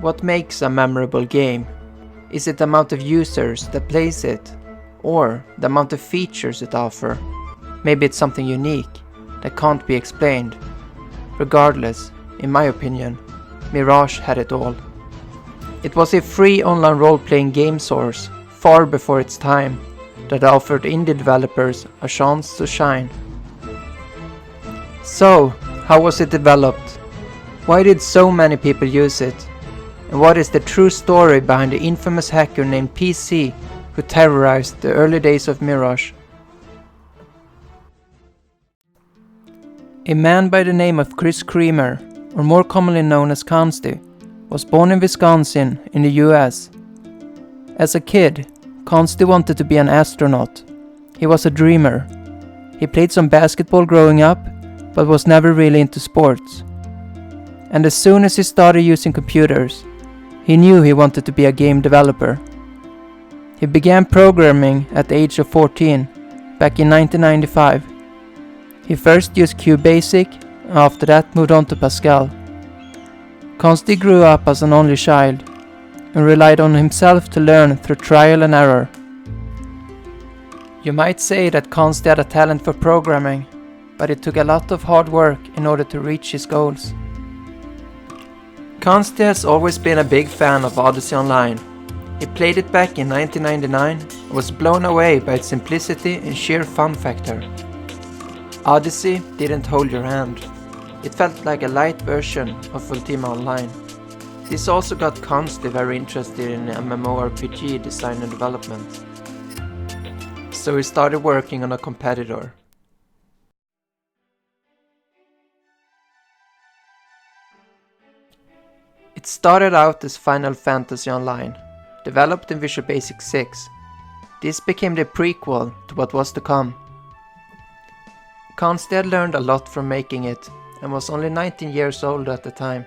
What makes a memorable game? Is it the amount of users that plays it? Or the amount of features it offers? Maybe it's something unique that can't be explained. Regardless, in my opinion, Mirage had it all. It was a free online role-playing game source, far before its time, that offered indie developers a chance to shine. So, how was it developed? Why did so many people use it? And what is the true story behind the infamous hacker named PC who terrorized the early days of Mirage? A man by the name of Chris Creamer, or more commonly known as Consti, was born in Wisconsin in the US. As a kid, Consti wanted to be an astronaut. He was a dreamer. He played some basketball growing up, but was never really into sports. And as soon as he started using computers, he knew he wanted to be a game developer. He began programming at the age of 14, back in 1995. He first used QBasic, and after that moved on to Pascal. Consti grew up as an only child, and relied on himself to learn through trial and error. You might say that Consti had a talent for programming, but it took a lot of hard work in order to reach his goals. Consti has always been a big fan of Odyssey Online. He played it back in 1999 and was blown away by its simplicity and sheer fun factor. Odyssey didn't hold your hand. It felt like a light version of Ultima Online. This also got Consti very interested in MMORPG design and development. So he started working on a competitor. It started out as Final Fantasy Online, developed in Visual Basic 6. This became the prequel to what was to come. Consti had learned a lot from making it and was only 19 years old at the time.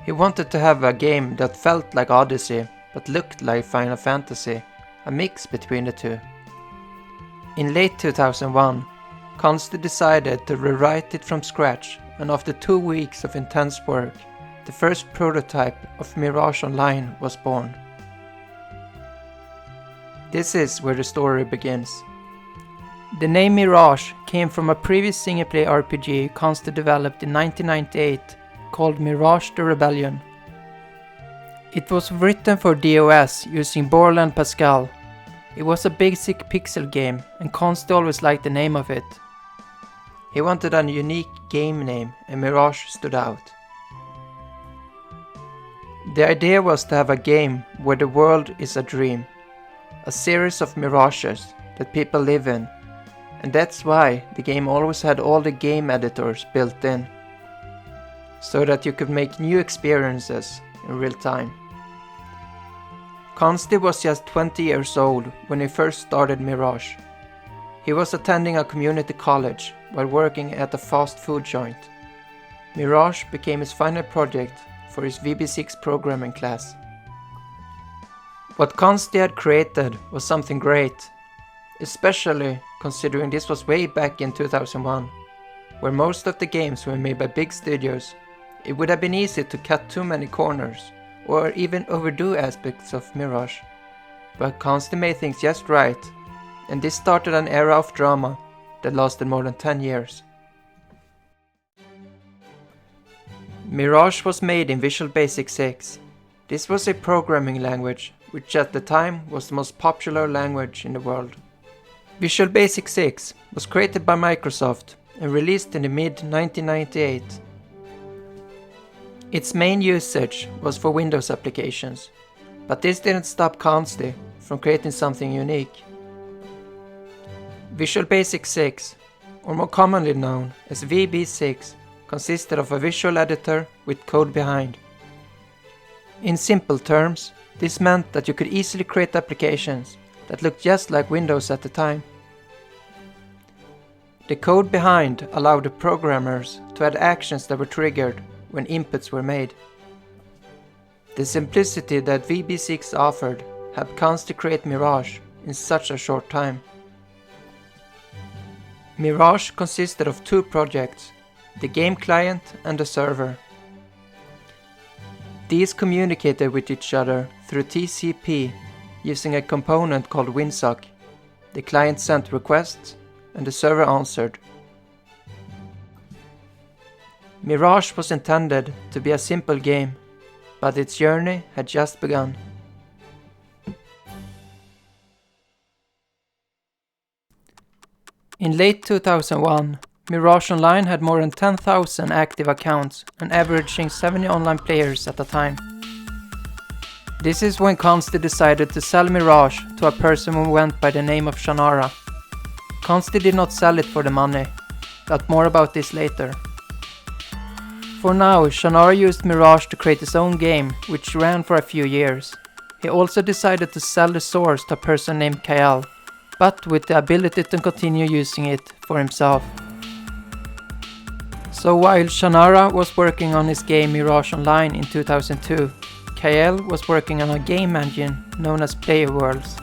He wanted to have a game that felt like Odyssey but looked like Final Fantasy, a mix between the two. In late 2001, Consti decided to rewrite it from scratch, and after 2 weeks of intense work, the first prototype of Mirage Online was born. This is where the story begins. The name Mirage came from a previous single-player RPG Consti developed in 1998 called Mirage: The Rebellion. It was written for DOS using Borland Pascal. It was a basic pixel game, and Consti always liked the name of it. He wanted a unique game name, and Mirage stood out. The idea was to have a game where the world is a dream, a series of mirages that people live in, and that's why the game always had all the game editors built in, so that you could make new experiences in real time. Consti was just 20 years old when he first started Mirage. He was attending a community college while working at a fast food joint. Mirage became his final project for his VB6 programming class. What Consti had created was something great, especially considering this was way back in 2001, where most of the games were made by big studios. It would have been easy to cut too many corners, or even overdo aspects of Mirage. But Consti made things just right, and this started an era of drama that lasted more than 10 years. Mirage was made in Visual Basic 6. This was a programming language, which at the time was the most popular language in the world. Visual Basic 6 was created by Microsoft and released in the mid-1998. Its main usage was for Windows applications, but this didn't stop Consti from creating something unique. Visual Basic 6, or more commonly known as VB6, consisted of a visual editor with code behind. In simple terms, this meant that you could easily create applications that looked just like Windows at the time. The code behind allowed the programmers to add actions that were triggered when inputs were made. The simplicity that VB6 offered helped Consti create Mirage in such a short time. Mirage consisted of two projects, the game client and the server. These communicated with each other through TCP using a component called WinSock. The client sent requests and the server answered. Mirage was intended to be a simple game, but its journey had just begun. In late 2001, Mirage Online had more than 10,000 active accounts and averaging 70 online players at a time. This is when Consti decided to sell Mirage to a person who went by the name of Shannara. Consti did not sell it for the money, but more about this later. For now, Shannara used Mirage to create his own game, which ran for a few years. He also decided to sell the source to a person named Kyle, but with the ability to continue using it for himself. So while Shannara was working on his game Mirage Online in 2002, Kyle was working on a game engine known as Playworlds.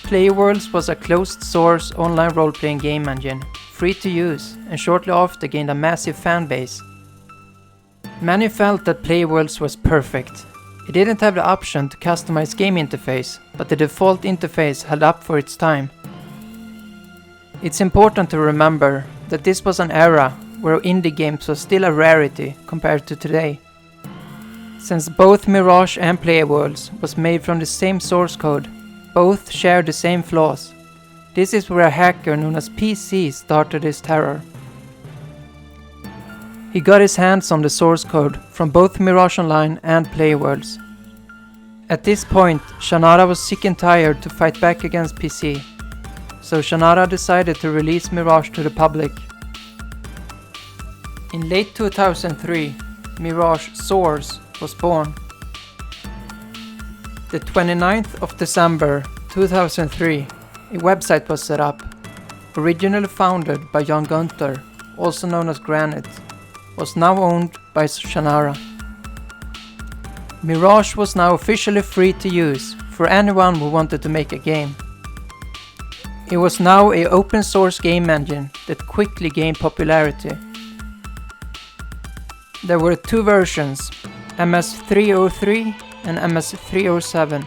Playworlds was a closed-source online role-playing game engine, free to use, and shortly after gained a massive fan base. Many felt that Playworlds was perfect. It didn't have the option to customize game interface, but the default interface held up for its time. It's important to remember that this was an era where indie games was still a rarity compared to today. Since both Mirage and Playworlds was made from the same source code, both share the same flaws. This is where a hacker known as PC started his terror. He got his hands on the source code from both Mirage Online and Playworlds. At this point, Shannara was sick and tired to fight back against PC, so Shannara decided to release Mirage to the public. In late 2003, Mirage Source was born. The 29th of December 2003, a website was set up. Originally founded by Jan Gunther, also known as Granite, was now owned by Shannara. Mirage was now officially free to use for anyone who wanted to make a game. It was now an open source game engine that quickly gained popularity. There were two versions, MS-303 and MS-307.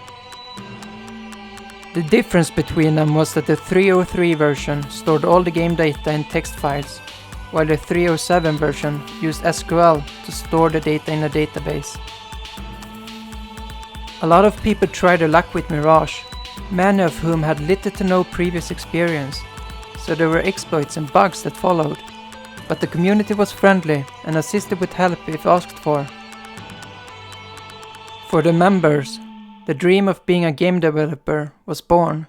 The difference between them was that the 303 version stored all the game data in text files, while the 307 version used SQL to store the data in a database. A lot of people tried their luck with Mirage, many of whom had little to no previous experience, so there were exploits and bugs that followed, but the community was friendly and assisted with help if asked for. For the members, the dream of being a game developer was born.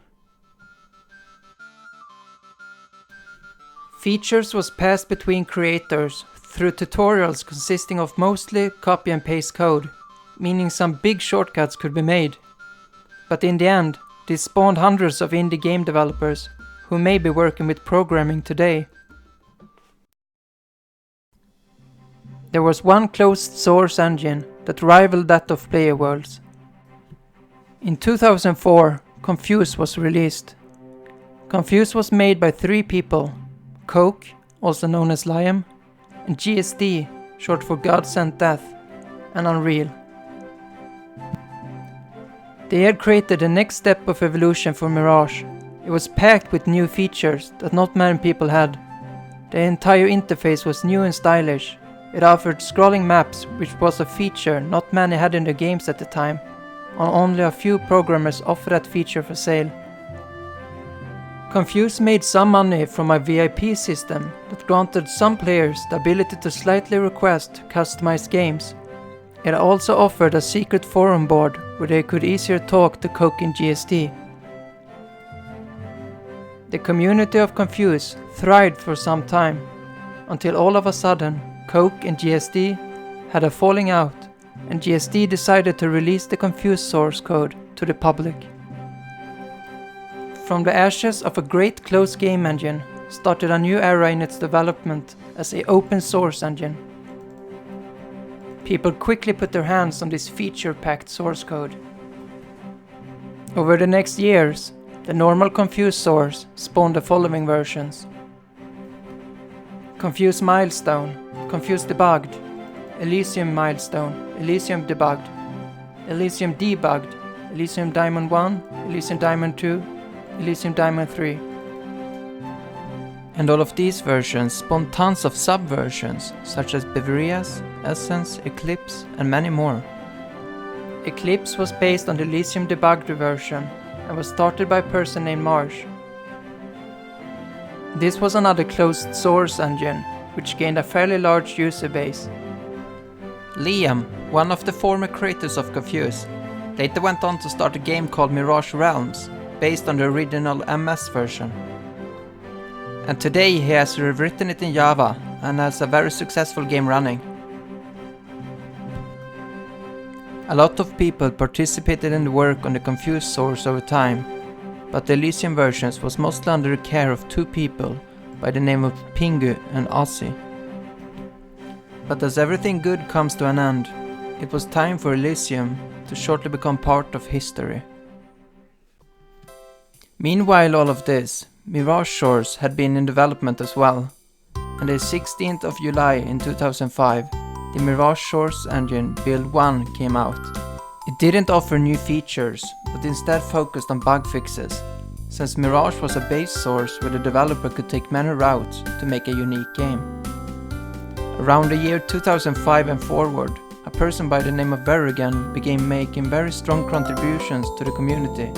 Features was passed between creators through tutorials consisting of mostly copy and paste code, meaning some big shortcuts could be made. But in the end, this spawned hundreds of indie game developers who may be working with programming today. There was one closed source engine that rivaled that of Playworlds. In 2004, Confuse was released. Confuse was made by three people: Coke, also known as Liam, and GSD, short for God Sent Death, and Unreal. They had created the next step of evolution for Mirage. It was packed with new features that not many people had. The entire interface was new and stylish. It offered scrolling maps, which was a feature not many had in their games at the time, and only a few programmers offered that feature for sale. Confuse made some money from a VIP system that granted some players the ability to slightly request customized games. It also offered a secret forum board where they could easier talk to Coke and GSD. The community of Confuse thrived for some time, until all of a sudden Coke and GSD had a falling out, and GSD decided to release the Confuse source code to the public. From the ashes of a great closed game engine started a new era in its development as an open source engine. People quickly put their hands on this feature-packed source code. Over the next years, the normal Confuse source spawned the following versions: Confuse Milestone, Confuse Debugged, Elysium Milestone, Elysium Debugged, Elysium Debugged, Elysium Diamond 1, Elysium Diamond 2, Elysium Diamond 3. And all of these versions spawned tons of sub-versions, such as Beverias, Essence, Eclipse, and many more. Eclipse was based on the Elysium Debugged version, and was started by a person named Mirage. This was another closed source engine, which gained a fairly large user base. Liam, one of the former creators of Confuse, later went on to start a game called Mirage Realms, based on the original MS version. And today he has rewritten it in Java and has a very successful game running. A lot of people participated in the work on the Confuse source over time, but the Elysium versions was mostly under the care of two people by the name of Pingu and Ozzy. But as everything good comes to an end, it was time for Elysium to shortly become part of history. Meanwhile all of this, Mirage Source had been in development as well, and the 16th of July in 2005, the Mirage Source engine build 1 came out. It didn't offer new features, but instead focused on bug fixes, since Mirage was a base source where the developer could take many routes to make a unique game. Around the year 2005 and forward, a person by the name of Verrigan began making very strong contributions to the community.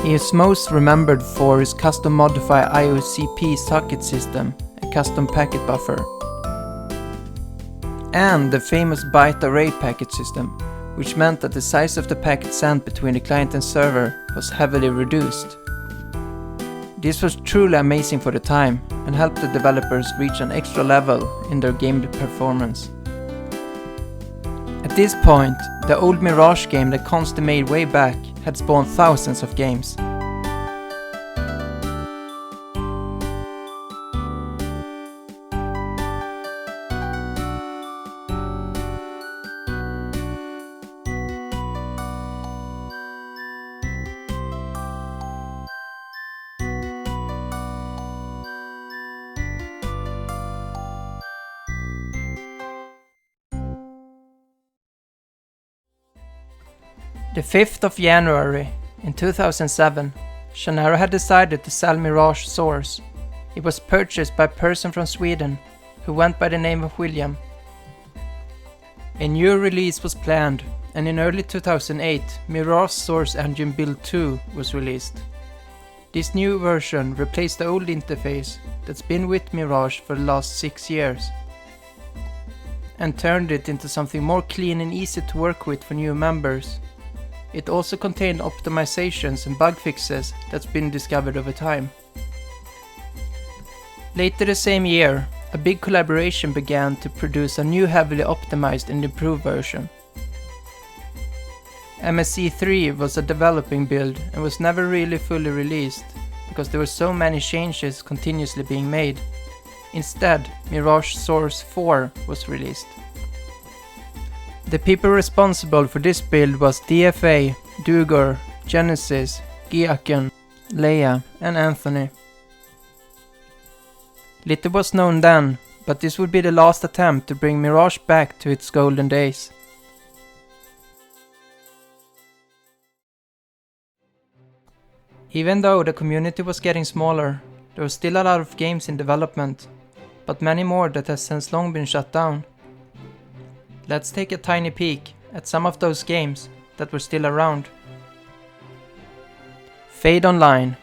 He is most remembered for his custom modified IOCP socket system and custom packet buffer, and the famous byte array packet system, which meant that the size of the packet sent between the client and server was heavily reduced. This was truly amazing for the time and helped the developers reach an extra level in their game performance. At this point, the old Mirage game that Consti made way back had spawned thousands of games. The 5th of January in 2007, Shannara had decided to sell Mirage Source. It was purchased by a person from Sweden who went by the name of William. A new release was planned, and in early 2008, Mirage Source Engine Build 2 was released. This new version replaced the old interface that's been with Mirage for the last 6 years, and turned it into something more clean and easy to work with for new members. It also contained optimizations and bug fixes that's been discovered over time. Later the same year, a big collaboration began to produce a new heavily optimized and improved version. MSC3 was a developing build and was never really fully released because there were so many changes continuously being made. Instead, Mirage Source 4 was released. The people responsible for this build was DFA, Dugor, Genesis, Giaken, Leia, and Anthony. Little was known then, but this would be the last attempt to bring Mirage back to its golden days. Even though the community was getting smaller, there was still a lot of games in development, but many more that has since long been shut down. Let's take a tiny peek at some of those games that were still around. Fade Online.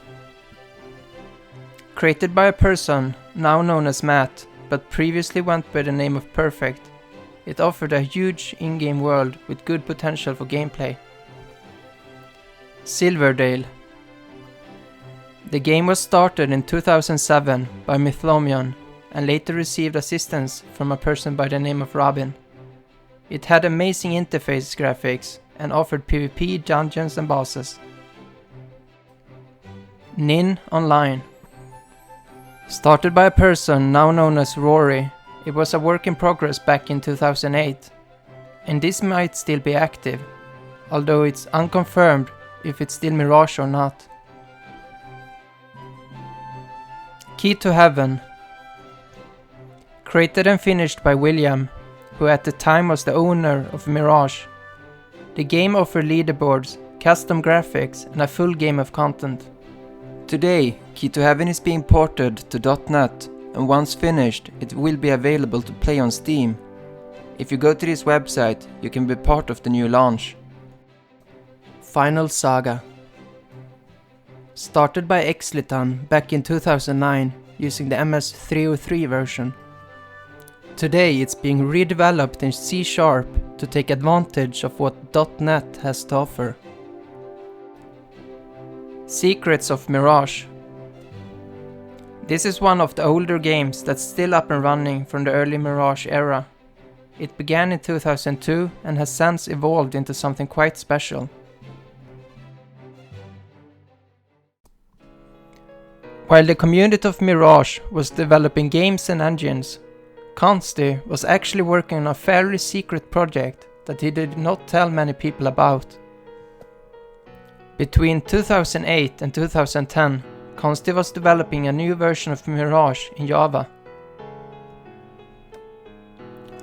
Created by a person now known as Matt, but previously went by the name of Perfect, it offered a huge in-game world with good potential for gameplay. Silverdale. The game was started in 2007 by Mythlomion and later received assistance from a person by the name of Robin. It had amazing interface graphics and offered PvP, dungeons and bosses. Nin Online. Started by a person now known as Rory, it was a work in progress back in 2008, and this might still be active, although it's unconfirmed if it's still Mirage or not. Key to Heaven. Created and finished by William, who at the time was the owner of Mirage. The game offered leaderboards, custom graphics, and a full game of content. Today, Key to Heaven is being ported to .NET, and once finished, it will be available to play on Steam. If you go to this website, you can be part of the new launch. Final Saga. Started by Exlitan back in 2009 using the MS-303 version. Today it's being redeveloped in C# to take advantage of what .NET has to offer. Secrets of Mirage. This is one of the older games that's still up and running from the early Mirage era. It began in 2002 and has since evolved into something quite special. While the community of Mirage was developing games and engines, Consti was actually working on a fairly secret project that he did not tell many people about. Between 2008 and 2010, Consti was developing a new version of Mirage in Java.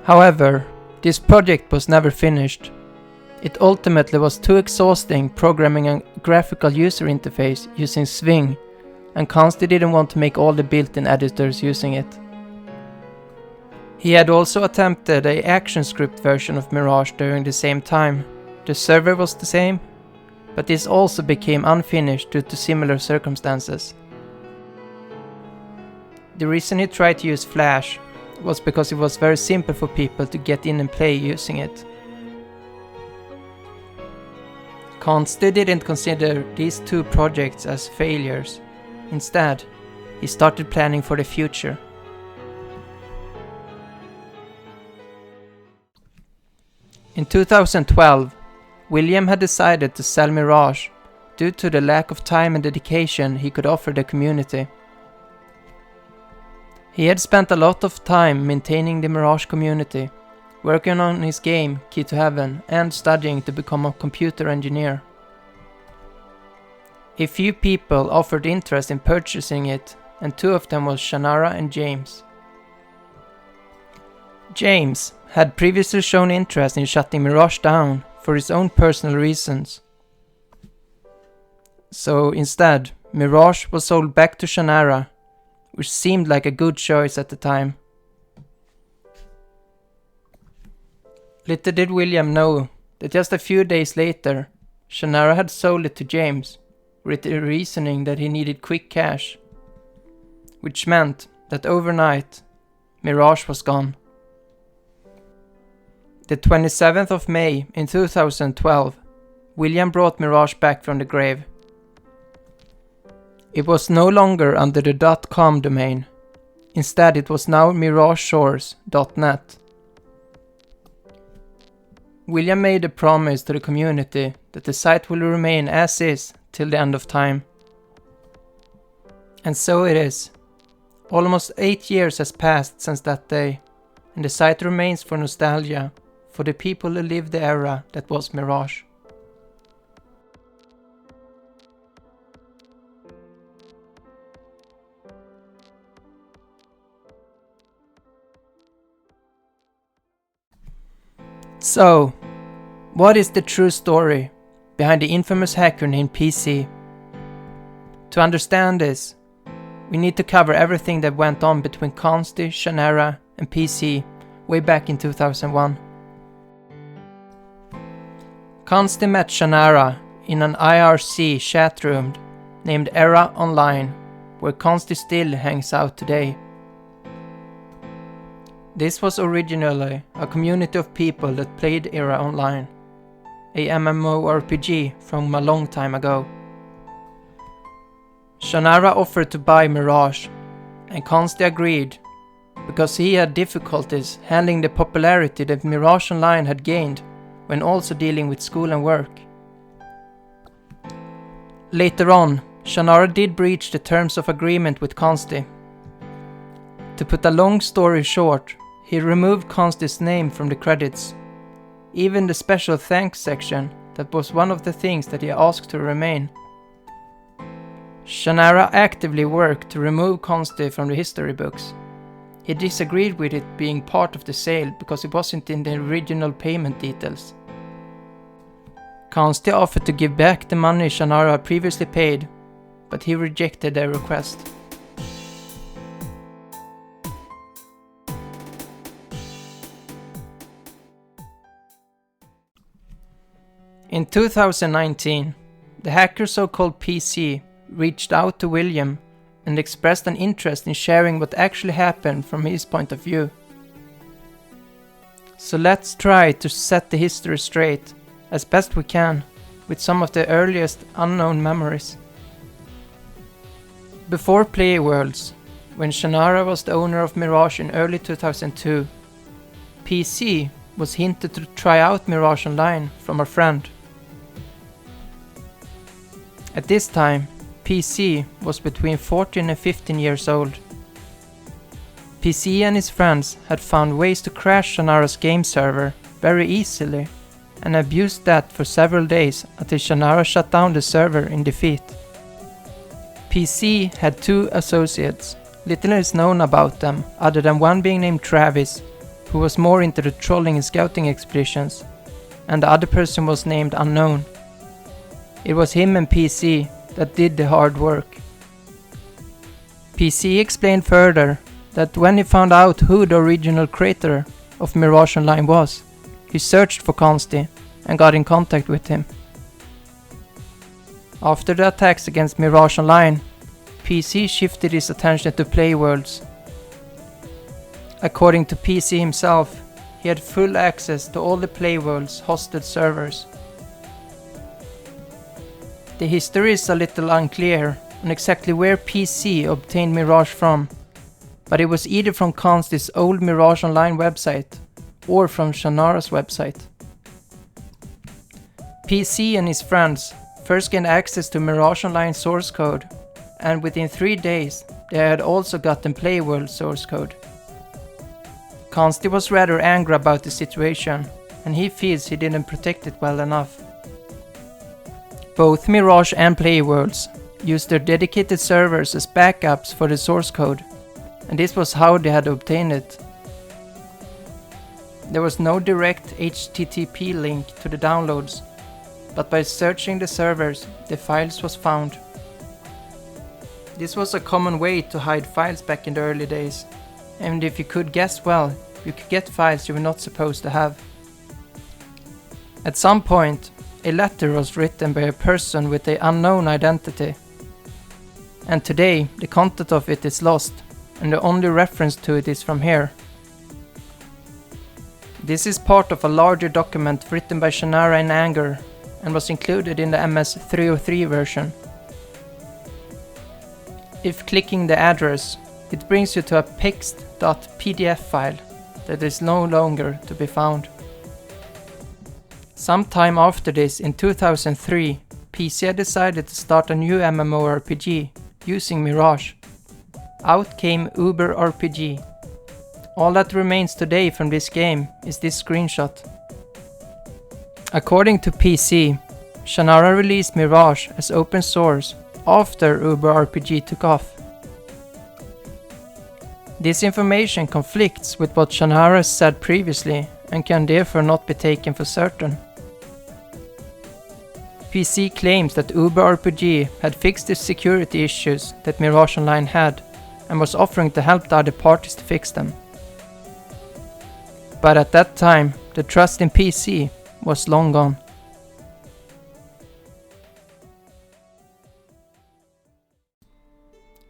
However, this project was never finished. It ultimately was too exhausting programming a graphical user interface using Swing, and Consti didn't want to make all the built-in editors using it. He had also attempted a ActionScript version of Mirage during the same time. The server was the same, but this also became unfinished due to similar circumstances. The reason he tried to use Flash was because it was very simple for people to get in and play using it. Consti didn't consider these two projects as failures. Instead, he started planning for the future. In 2012, William had decided to sell Mirage due to the lack of time and dedication he could offer the community. He had spent a lot of time maintaining the Mirage community, working on his game Key to Heaven, and studying to become a computer engineer. A few people offered interest in purchasing it, and two of them was Shannara and James. James had previously shown interest in shutting Mirage down for his own personal reasons. So instead, Mirage was sold back to Shannara, which seemed like a good choice at the time. Little did William know that just a few days later, Shannara had sold it to James, with the reasoning that he needed quick cash, which meant that overnight, Mirage was gone. The 27th of May in 2012, William brought Mirage back from the grave. It was no longer under the .com domain. Instead, it was now mirageshores.net. William made a promise to the community that the site will remain as is till the end of time. And so it is. Almost 8 years has passed since that day, and the site remains for nostalgia for the people who lived the era that was Mirage. So, what is the true story behind the infamous hacker named PC? To understand this, we need to cover everything that went on between Consti, Shannara, and PC way back in 2001. Consti met Shannara in an IRC chat room named Era Online, where Consti still hangs out today. This was originally a community of people that played Era Online, a MMORPG from a long time ago. Shannara offered to buy Mirage, and Consti agreed, because he had difficulties handling the popularity that Mirage Online had gained when also dealing with school and work. Later on, Shannara did breach the terms of agreement with Consti. To put a long story short, he removed Consti's name from the credits. Even the special thanks section, that was one of the things that he asked to remain. Shannara actively worked to remove Consti from the history books. He He disagreed with it being part of the sale because it wasn't in the original payment details. Consti offered to give back the money Shannara had previously paid, but he rejected their request. In 2019, the hacker so-called PC reached out to William and expressed an interest in sharing what actually happened from his point of view. So let's try to set the history straight as best we can with some of the earliest unknown memories. Before Playworlds, when Shannara was the owner of Mirage in early 2002, PC was hinted to try out Mirage Online from a friend. At this time, PC was between 14 and 15 years old. PC and his friends had found ways to crash Shannara's game server very easily and abused that for several days until Shannara shut down the server in defeat. PC had 2 associates. Little is known about them other than one being named Travis, who was more into the trolling and scouting expeditions, and the other person was named Unknown. It was him and PC that did the hard work. PC explained further that when he found out who the original creator of Mirage Online was, he searched for Consti and got in contact with him. After the attacks against Mirage Online, PC shifted his attention to Playworlds. According to PC himself, he had full access to all the Playworlds hosted servers. The history is a little unclear on exactly where PC obtained Mirage from, but it was either from Consti's old Mirage Online website or from Shannara's website. PC and his friends first gained access to Mirage Online source code, and within 3 days they had also gotten Playworld source code. Consti was rather angry about the situation, and he feels he didn't protect it well enough. Both Mirage and Playworlds used their dedicated servers as backups for the source code, and this was how they had obtained it. There was no direct HTTP link to the downloads, but by searching the servers, the files was found. This was a common way to hide files back in the early days, and if you could guess well, you could get files you were not supposed to have. At some point, a letter was written by a person with an unknown identity, and today the content of it is lost, and the only reference to it is from here. This is part of a larger document written by Shannara in anger and was included in the MS-303 version. If clicking the address, it brings you to a pix.pdf file that is no longer to be found. Sometime after this, in 2003, PC had decided to start a new MMORPG using Mirage. Out came Uber RPG. All that remains today from this game is this screenshot. According to PC, Shannara released Mirage as open source after Uber RPG took off. This information conflicts with what Shannara said previously and can therefore not be taken for certain. PC claims that Uber RPG had fixed the security issues that Mirage Online had and was offering to help the other parties to fix them. But at that time, the trust in PC was long gone.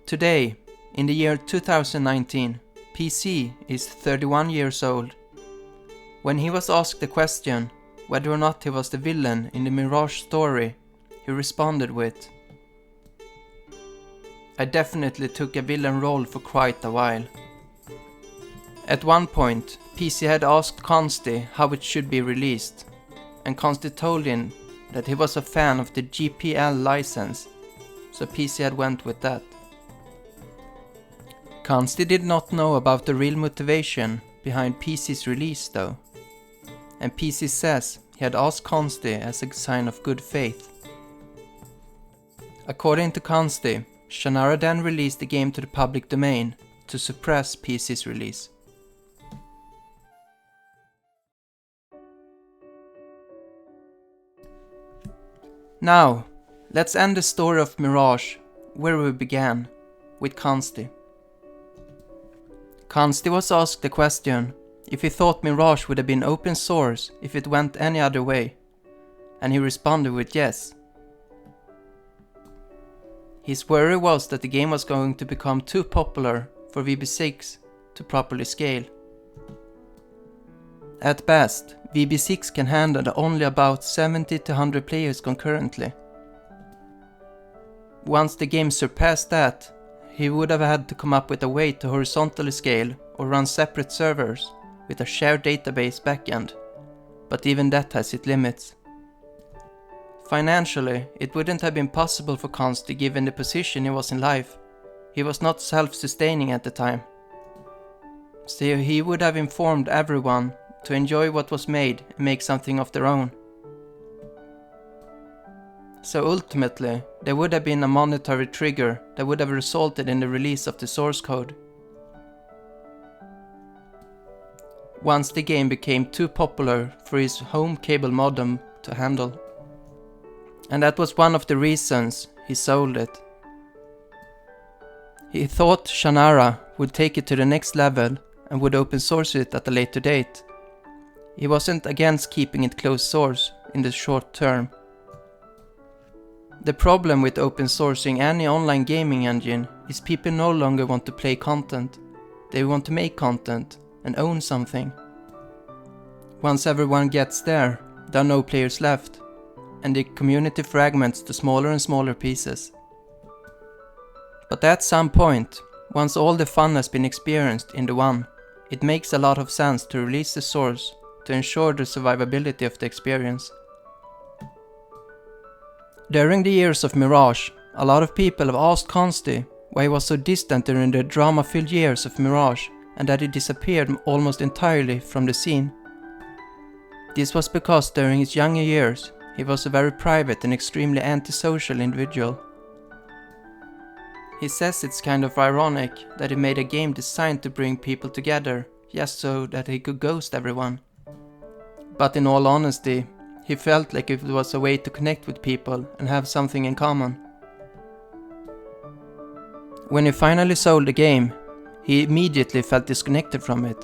Today, in the year 2019, PC is 31 years old. When he was asked the question whether or not he was the villain in the Mirage story, he responded with, "I definitely took a villain role for quite a while." At one point, PC had asked Consti how it should be released, and Consti told him that he was a fan of the GPL license, so PC had went with that. Consti did not know about the real motivation behind PC's release though, and PC says he had asked Consti as a sign of good faith. According to Consti, Shannara then released the game to the public domain to suppress PC's release. Now, let's end the story of Mirage where we began, with Consti. Consti was asked the question if he thought Mirage would have been open source if it went any other way, and he responded with yes. His worry was that the game was going to become too popular for VB6 to properly scale. At best, VB6 can handle only about 70 to 100 players concurrently. Once the game surpassed that, he would have had to come up with a way to horizontally scale or run separate servers with a shared database backend, but even that has its limits. Financially, it wouldn't have been possible for Consti given the position he was in life. He was not self-sustaining at the time. So he would have informed everyone to enjoy what was made and make something of their own. So ultimately, there would have been a monetary trigger that would have resulted in the release of the source code. Once the game became too popular for his home cable modem to handle. And that was one of the reasons he sold it. He thought Shannara would take it to the next level and would open source it at a later date. He wasn't against keeping it closed source in the short term. The problem with open sourcing any online gaming engine is people no longer want to play content. They want to make content and own something. Once everyone gets there are no players left, and the community fragments to smaller and smaller pieces. But at some point, once all the fun has been experienced in the one, it makes a lot of sense to release the source to ensure the survivability of the experience. During the years of Mirage, a lot of people have asked Consti why he was so distant during the drama-filled years of Mirage and that he disappeared almost entirely from the scene. This was because during his younger years, he was a very private and extremely antisocial individual. He says it's kind of ironic that he made a game designed to bring people together just so that he could ghost everyone. But in all honesty, he felt like it was a way to connect with people and have something in common. When he finally sold the game, he immediately felt disconnected from it.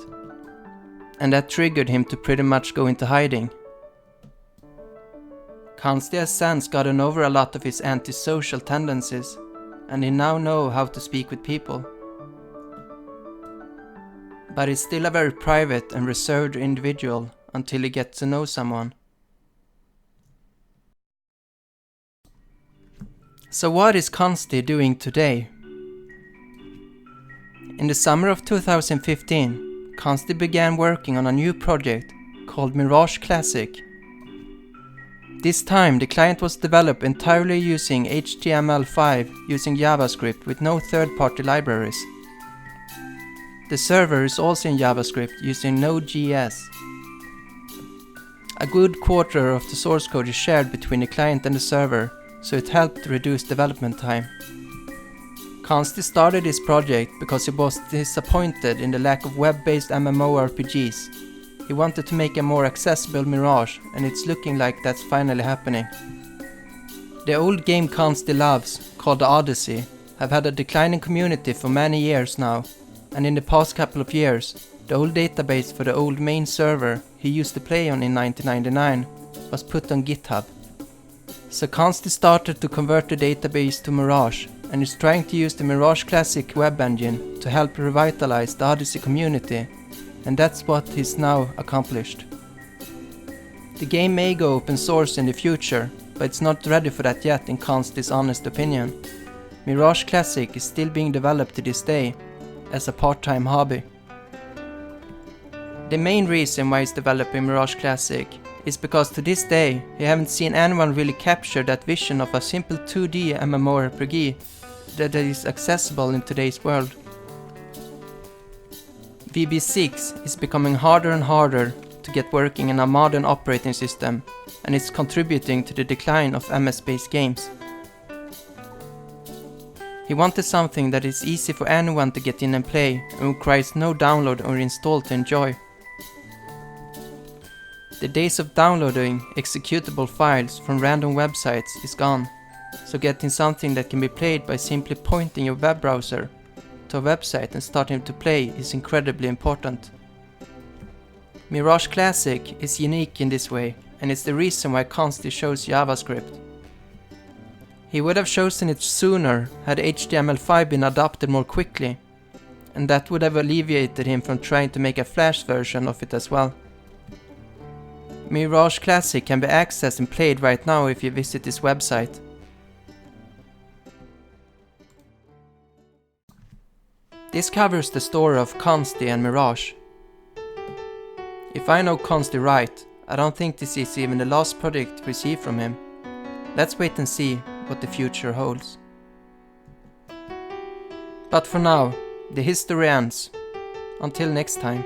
And that triggered him to pretty much go into hiding. Consti has since gotten over a lot of his antisocial tendencies, and he now knows how to speak with people. But he's still a very private and reserved individual until he gets to know someone. So what is Consti doing today? In the summer of 2015, Consti began working on a new project called Mirage Classic. This time the client was developed entirely using HTML5 using JavaScript with no third-party libraries. The server is also in JavaScript using Node.js. A good quarter of the source code is shared between the client and the server, so it helped reduce development time. Consti started this project because he was disappointed in the lack of web-based MMORPGs. He wanted to make a more accessible Mirage, and it's looking like that's finally happening. The old game Consti loves, called the Odyssey, have had a declining community for many years now, and in the past couple of years, the old database for the old main server he used to play on in 1999 was put on GitHub. So Consti started to convert the database to Mirage, and is trying to use the Mirage Classic web engine to help revitalize the Odyssey community, and that's what he's now accomplished. The game may go open source in the future, but it's not ready for that yet in Consti's honest opinion. Mirage Classic is still being developed to this day, as a part-time hobby. The main reason why he's developing Mirage Classic is because to this day he haven't seen anyone really capture that vision of a simple 2D MMORPG that is accessible in today's world. VB6 is becoming harder and harder to get working in a modern operating system, and it's contributing to the decline of MS-based games. He wanted something that is easy for anyone to get in and play and requires no download or install to enjoy. The days of downloading executable files from random websites is gone, so getting something that can be played by simply pointing your web browser to a website and starting to play is incredibly important. Mirage Classic is unique in this way, and it's the reason why Consti chose JavaScript. He would have chosen it sooner had HTML5 been adopted more quickly, and that would have alleviated him from trying to make a Flash version of it as well. Mirage Classic can be accessed and played right now if you visit this website. This covers the story of Consti and Mirage. If I know Consti right, I don't think this is even the last project we see from him. Let's wait and see what the future holds. But for now, the history ends. Until next time.